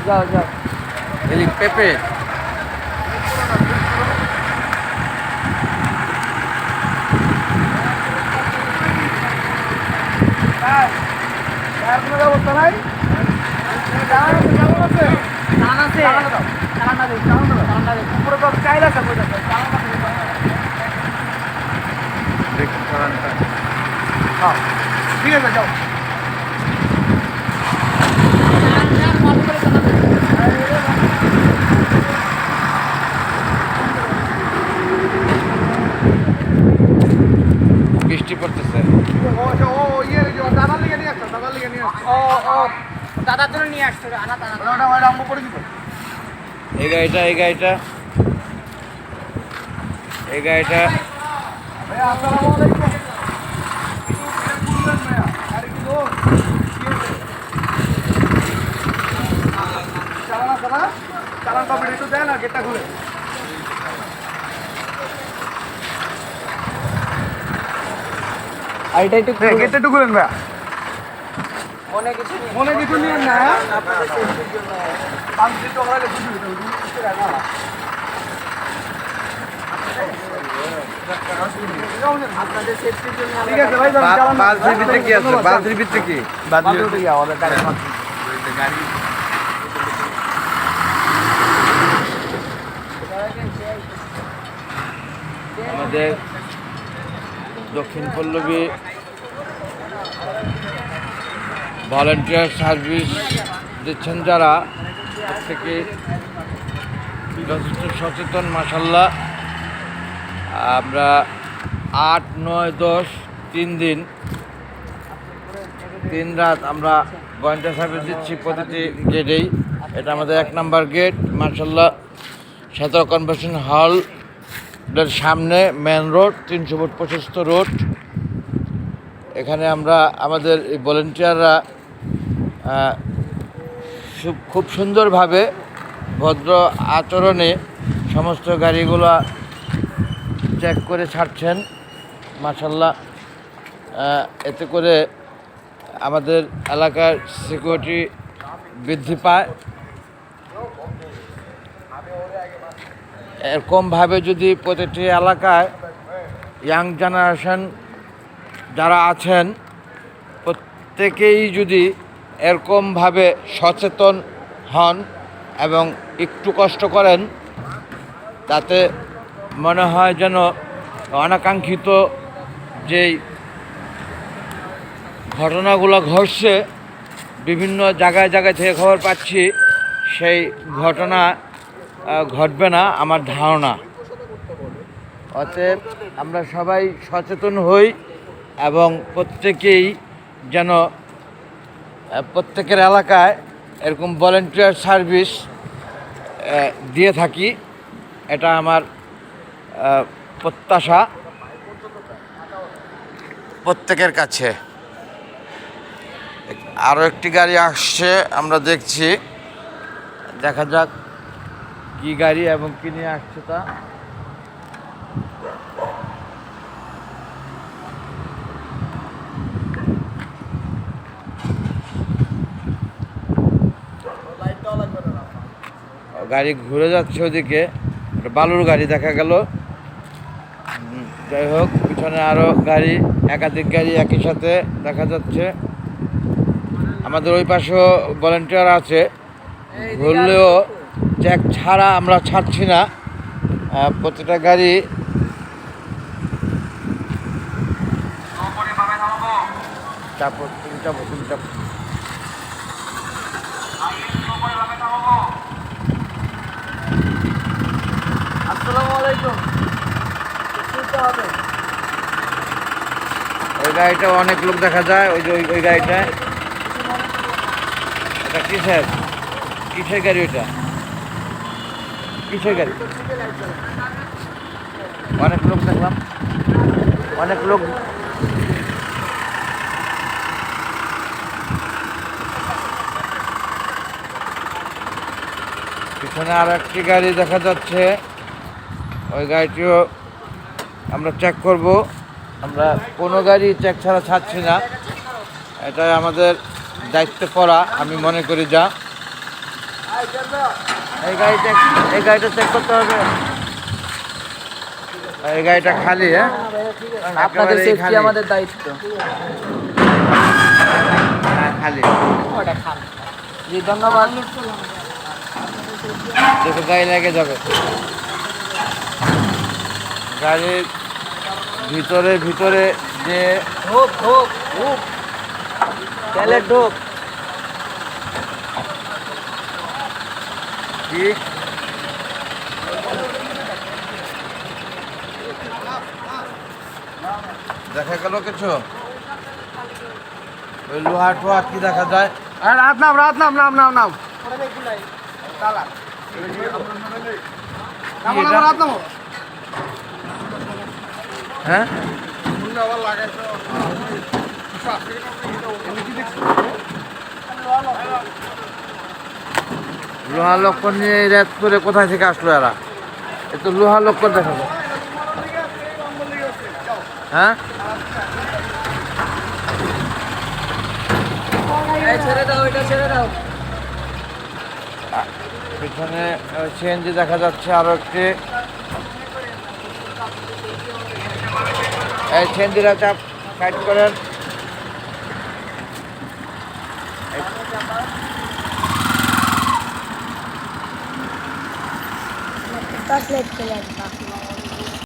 যাও যাও এই পেঁপে কোনো ব্যবস্থা নাই। চালান আছে, চালানটা দিই, চালানটা দিই। উপরে তো চাইলে আছে, দেখুন চালানটা। হ্যাঁ ঠিক আছে যাও। বৃষ্টি পড়তেছে। দাদার জন্য নিয়ে আসছে এই গাড়িটা এই গাড়িটা এই গাড়িটা চালান কপি একটু দেয় না, গেটটা খুলে। গেটটা একটু খুলেন ভাইয়া। মনে কিছু নিয়ে না, আপনাদের সেফটির জন্য। আপনাদের সেফটির জন্য ঠিক আছে ভাই। বালতির ভিতরে কি আছে? বালতির ভিতরে কি? আমাদের দক্ষিণ পল্লবী ভলান্টিয়ার সার্ভিস দিচ্ছেন যারা, থেকে যথেষ্ট সচেতন মাশাল্লাহ। আমরা 8, 9, 10 3 দিন 3 রাত আমরা ভলান্টিয়ার সার্ভিস দিচ্ছি প্রতিটি গেটেই। এটা আমাদের 1 নম্বর গেট মাশাল্লাহ, সাঁতরা কনভেনশন হলের সামনে মেন রোড, 300 ফুট প্রশস্ত রোড। এখানে আমরা আমাদের এই ভলান্টিয়াররা খুব সুন্দরভাবে ভদ্র আচরণে সমস্ত গাড়িগুলো চেক করে ছাড়ছেন মাশাল্লাহ। এতে করে আমাদের এলাকার সিকিউরিটি বৃদ্ধি পায়। এরকমভাবে যদি প্রতিটি এলাকায় ইয়াং জেনারেশন যারা আছেন প্রত্যেকেই যদি এরকমভাবে সচেতন হন এবং একটু কষ্ট করেন, তাতে মনে হয় যেন অনাকাঙ্ক্ষিত যেই ঘটনাগুলো ঘটছে, বিভিন্ন জায়গায় জায়গায় থেকে খবর পাচ্ছি, সেই ঘটনা ঘটবে না আমার ধারণা। অতএব আমরা সবাই সচেতন হই এবং প্রত্যেকেই যেন প্রত্যেকের এলাকায় এরকম ভলান্টিয়ার সার্ভিস দিয়ে থাকি, এটা আমার প্রত্যাশা প্রত্যেকের কাছে। আরও একটি গাড়ি আসছে, আমরা দেখছি, দেখা যাক কি গাড়ি এবং কি নিয়ে আসছে তা। গাড়ি ঘুরে যাচ্ছে ওদিকে, বালুর গাড়ি দেখা গেল। যাই হোক, পিছনে আরও গাড়ি, একাধিক গাড়ি একই সাথে দেখা যাচ্ছে। আমাদের ওই পাশেও ভলান্টিয়ার আছে, ঘুরলেও চেক ছাড়া আমরা ছাড়ছি না। প্রতিটা গাড়ি চাপো, তুমি চাপো, তুমি চাপো। আসসালামু আলাইকুম। ওই গাড়িটা অনেক লোক দেখা যায়, ওই যে ওই গাড়িটায়। এটা কিসের কিসের গাড়ি? ওইটা কিসের গাড়ি? অনেক লোক দেখলাম, অনেক লোক। পিছনে আর একটি গাড়ি দেখা যাচ্ছে, ওই গাড়িটিও আমরা চেক করব। আমরা কোনো গাড়ি চেক ছাড়া ছাড়ছি না, এটাই আমাদের দায়িত্ব করা আমি মনে করি। যা এই গাড়িটা চেক করতে হবে। এই গাড়িটা খালি, হ্যাঁ আপনাদের একেবারেই সেফটি খালি। আমাদের দায়িত্ব। হ্যাঁ, খালি। ওটা খান। জি ধন্যবাদ। দেখো গাড়ি লেগে যাবে। গাড়ির ভিতরে যে ঢোক ঢোক ঢোক তেলের ঢোক। কি দেখা গেল কিছু? ওই লোহা টোহা কি দেখা যায়? রাত নাম কি এটা? হ্যাঁ লোহা লক্ষণ নিয়ে রাত করে কোথায় থেকে আসলো এরা? একটু লোহা লক্ষণ দেখা যায়। হ্যাঁ ছেড়ে দাও, এটা ছেড়ে দাও। পিছনে সিএনজি দেখা যাচ্ছে আরো একটি। এই সিএনজিরা চাপ সাইড করেন। Toilet ke lihat, Pak.